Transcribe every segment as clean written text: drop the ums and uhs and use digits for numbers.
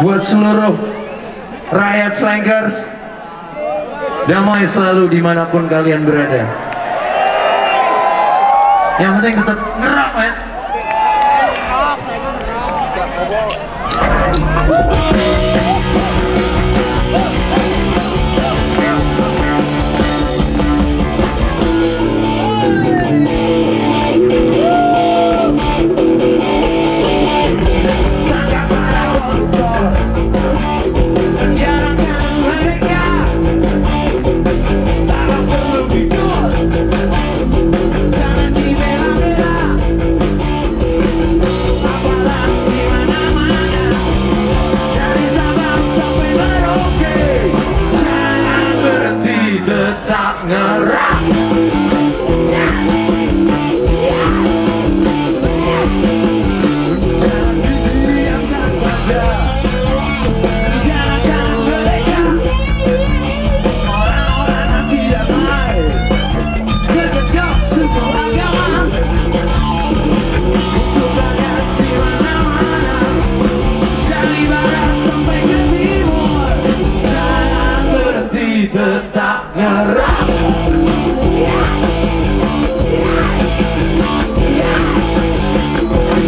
buat seluruh rakyat Slankers, damai selalu dimanapun kalian berada. Yang penting tetap ngerak, men. Tetap ngerak. Jangan didiamkan saja. Biarkan mereka, orang-orang yang tidak baik, bergerak semua agama, untuk banyak di mana-mana, dari barat sampai ke timur. Jangan berhenti, tetap ngerak.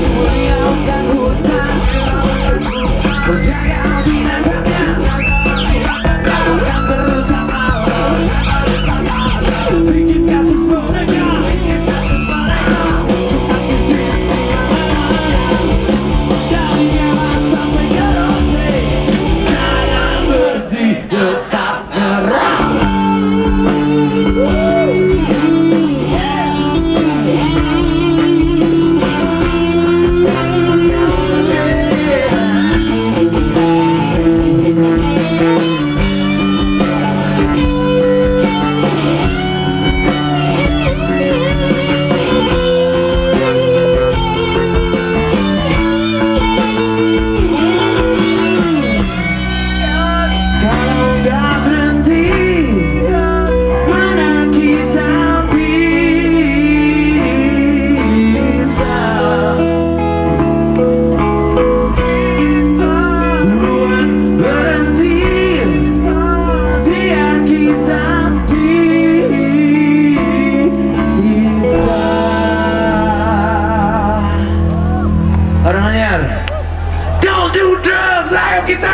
Meninggalkan hutan, menjaga binatangnya, lakukan terus amalan, bikin kasus mereka, aktivis di mana-mana, dari jalan sampai ke rote. Jangan berhenti, tetap ngerak. Orang anyar, don't do drugs, ayo kita.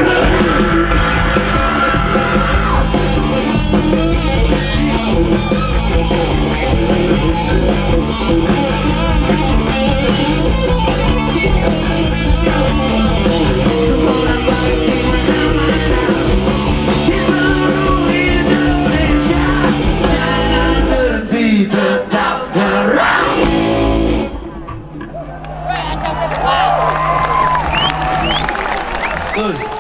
Jangan berhenti, tetap ngerak. Good.